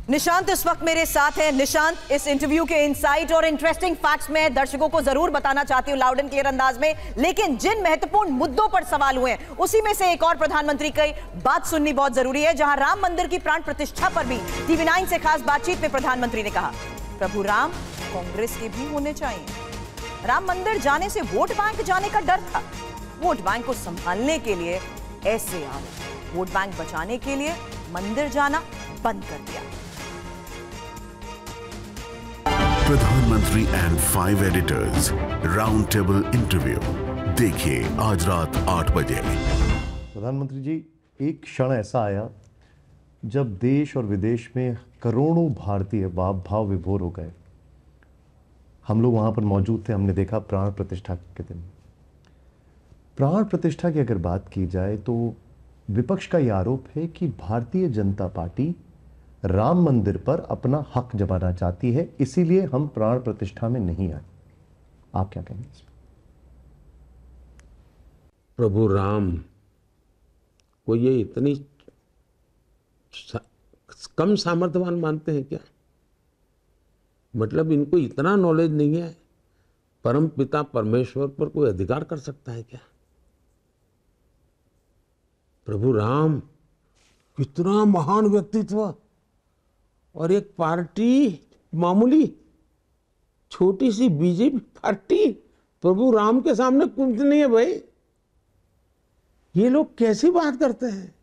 निशांत इस वक्त मेरे साथ हैं। निशांत, इस इंटरव्यू के इनसाइट और इंटरेस्टिंग फैक्ट्स में दर्शकों को जरूर बताना चाहती हूं लाउड एंड क्लियर अंदाज में, लेकिन जिन महत्वपूर्ण मुद्दों पर सवाल हुए हैं उसी में से एक और प्रधानमंत्री की बात सुननी बहुत जरूरी है। जहां राम मंदिर की प्राण प्रतिष्ठा पर भी टीवी 9 से खास बातचीत में प्रधानमंत्री ने कहा, प्रभु राम कांग्रेस के भी होने चाहिए। राम मंदिर जाने से वोट बैंक जाने का डर था, वोट बैंक को संभालने के लिए ऐसे आओ, वोट बैंक बचाने के लिए मंदिर जाना बंद कर दिया। प्रधानमंत्री and 5 editors round table interview देखिए आज रात 8 बजे। प्रधानमंत्री जी, एक क्षण ऐसा आया जब देश और विदेश में करोड़ों भारतीय भाव विभोर हो गए। हम लोग वहां पर मौजूद थे, हमने देखा प्राण प्रतिष्ठा के दिन। प्राण प्रतिष्ठा की अगर बात की जाए तो विपक्ष का यह आरोप है कि भारतीय जनता पार्टी राम मंदिर पर अपना हक जमाना चाहती है, इसीलिए हम प्राण प्रतिष्ठा में नहीं आए। आप क्या कहेंगे इसमें? प्रभु राम को ये इतनी कम सामर्थ्यवान मानते हैं क्या? मतलब इनको इतना नॉलेज नहीं है परम पिता परमेश्वर पर कोई अधिकार कर सकता है क्या? प्रभु राम कितना महान व्यक्तित्व, और एक पार्टी मामूली छोटी सी बीजेपी पार्टी प्रभु राम के सामने कुछ नहीं है भाई। ये लोग कैसी बात करते हैं?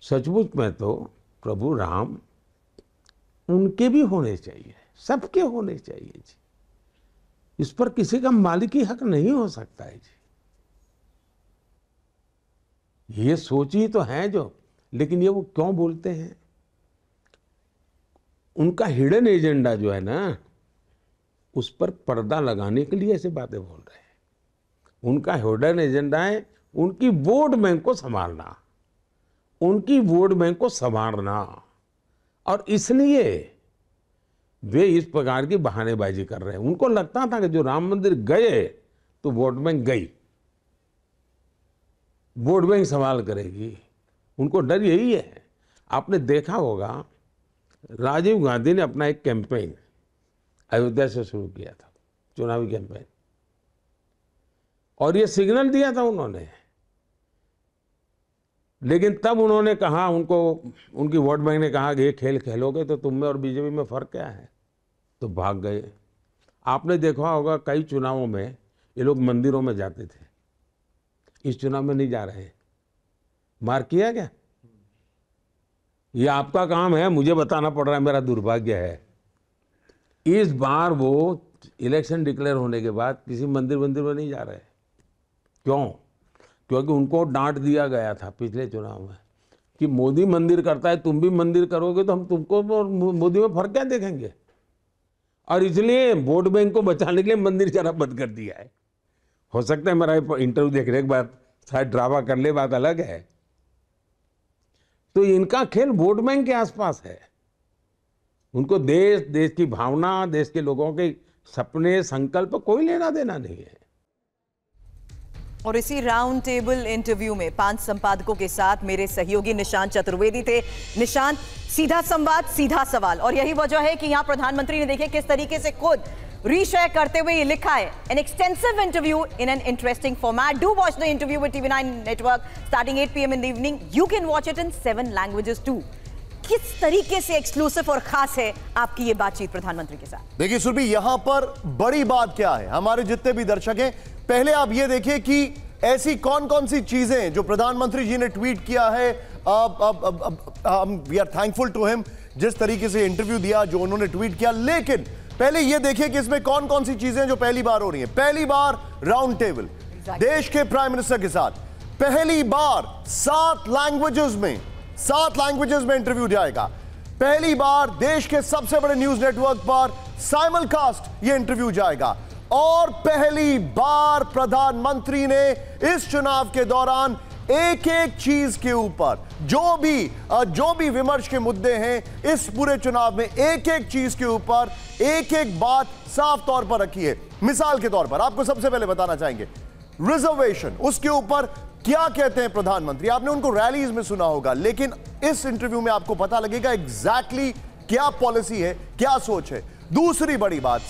सचमुच में तो प्रभु राम उनके भी होने चाहिए, सबके होने चाहिए जी। इस पर किसी का मालिकी हक नहीं हो सकता है जी। ये सोच ही तो है जो, लेकिन ये वो क्यों बोलते हैं? उनका हिडन एजेंडा जो है ना, उस पर पर्दा लगाने के लिए ऐसे बातें बोल रहे हैं। उनका हिडन एजेंडा है उनकी वोट बैंक को संभालना, उनकी वोट बैंक को संभालना, और इसलिए वे इस प्रकार की बहानेबाजी कर रहे हैं। उनको लगता था कि जो राम मंदिर गए तो वोट बैंक गई, वोट बैंक सवाल करेगी। उनको डर यही है। आपने देखा होगा राजीव गांधी ने अपना एक कैंपेन अयोध्या से शुरू किया था, चुनावी कैंपेन, और ये सिग्नल दिया था उन्होंने। लेकिन तब उन्होंने कहा, उनकी वोट बैंक ने कहा कि ये खेल खेलोगे तो तुम में और बीजेपी में फर्क क्या है, तो भाग गए। आपने देखा होगा कई चुनावों में ये लोग मंदिरों में जाते थे, इस चुनाव में नहीं जा रहे। मार किया क्या? ये आपका काम है, मुझे बताना पड़ रहा है, मेरा दुर्भाग्य है। इस बार वो इलेक्शन डिक्लेयर होने के बाद किसी मंदिर में नहीं जा रहे। क्यों? क्योंकि उनको डांट दिया गया था पिछले चुनाव में कि मोदी मंदिर करता है, तुम भी मंदिर करोगे तो हम तुमको और मोदी में फर्क क्या देखेंगे, और इसलिए वोट बैंक को बचाने के लिए मंदिर जाना बंद कर दिया है। हो सकता है मेरा इंटरव्यू देखने के बाद शायद ड्रामा कर ले, बात अलग है। तो इनका खेल वोट बैंक के आसपास है। उनको देश की भावना, देश के लोगों के सपने, संकल्प कोई लेना देना नहीं है। और इसी राउंड टेबल इंटरव्यू में 5 संपादकों के साथ मेरे सहयोगी निशांत चतुर्वेदी थे। निशांत, सीधा संवाद, सीधा सवाल, और यही वजह है कि यहां प्रधानमंत्री ने देखिए किस तरीके से खुद रीशेयर करते हुए ये लिखा है, an extensive interview in an interesting format. Do watch the interview with TV9 network starting 8 PM in the evening. You can watch it in 7 languages too. किस तरीके से एक्सक्लूसिव और खास है आपकी ये बातचीत प्रधानमंत्री के साथ? देखिए सुरभि, यहां पर बड़ी बात क्या है, हमारे जितने भी दर्शक हैं, पहले आप ये देखिए कि ऐसी कौन कौन सी चीजें जो प्रधानमंत्री जी ने ट्वीट किया है। We are thankful to him, जिस तरीके से इंटरव्यू दिया, जो उन्होंने ट्वीट किया। लेकिन पहले ये देखिए कि इसमें कौन कौन सी चीजें जो पहली बार हो रही हैं। पहली बार राउंड टेबल, देश के प्राइम मिनिस्टर के साथ पहली बार 7 लैंग्वेजेस में इंटरव्यू जाएगा। पहली बार देश के सबसे बड़े न्यूज नेटवर्क पर साइमलकास्ट ये इंटरव्यू जाएगा, और पहली बार प्रधानमंत्री ने इस चुनाव के दौरान एक एक चीज के ऊपर, जो भी विमर्श के मुद्दे हैं इस पूरे चुनाव में, एक एक चीज के ऊपर एक एक बात साफ तौर पर रखी है। मिसाल के तौर पर आपको सबसे पहले बताना चाहेंगे, रिजर्वेशन, उसके ऊपर क्या कहते हैं प्रधानमंत्री। आपने उनको रैलीज में सुना होगा, लेकिन इस इंटरव्यू में आपको पता लगेगा एग्जैक्टली क्या पॉलिसी है, क्या सोच है। दूसरी बड़ी बात,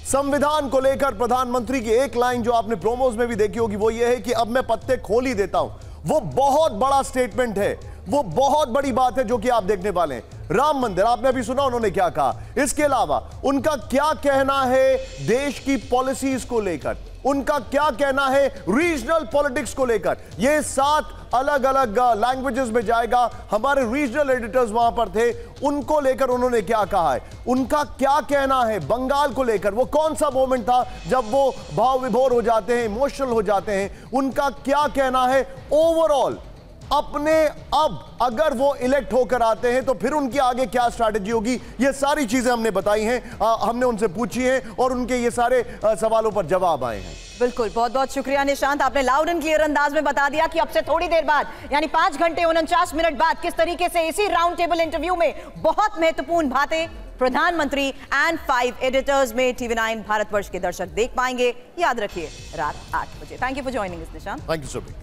संविधान को लेकर प्रधानमंत्री की एक लाइन जो आपने प्रोमोज में भी देखी होगी, वो ये है कि अब मैं पत्ते खोल ही देता हूं। वो बहुत बड़ा स्टेटमेंट है, वो बहुत बड़ी बात है जो कि आप देखने वाले हैं। राम मंदिर आपने अभी सुना उन्होंने क्या कहा। इसके अलावा उनका क्या कहना है देश की पॉलिसीज को लेकर, उनका क्या कहना है रीजनल पॉलिटिक्स को लेकर। ये 7 अलग अलग लैंग्वेजेस में जाएगा। हमारे रीजनल एडिटर्स वहां पर थे, उनको लेकर उन्होंने क्या कहा है, उनका क्या कहना है बंगाल को लेकर। वो कौन सा मोमेंट था जब वो भाव विभोर हो जाते हैं, इमोशनल हो जाते हैं, उनका क्या कहना है ओवरऑल अपने। अब अगर वो इलेक्ट होकर आते हैं तो फिर उनकी आगे क्या स्ट्रैटेजी होगी, ये सारी चीजें हमने बताई हैं, हमने उनसे पूछी हैं और उनके ये सारे सवालों पर जवाब आए हैं। बिल्कुल, बहुत बहुत शुक्रिया निशांत, आपने लाउड एंड क्लियर अंदाज में बता दिया कि अब से थोड़ी देर बाद यानी 5 घंटे 49 मिनट बाद किस तरीके से इसी राउंड टेबल इंटरव्यू में बहुत महत्वपूर्ण बातें प्रधानमंत्री एंड 5 एडिटर्स में TV9 भारतवर्ष के दर्शक देख पाएंगे। याद रखिए रात 8 बजे। Thank you for joining us Nishant. Thank you so much.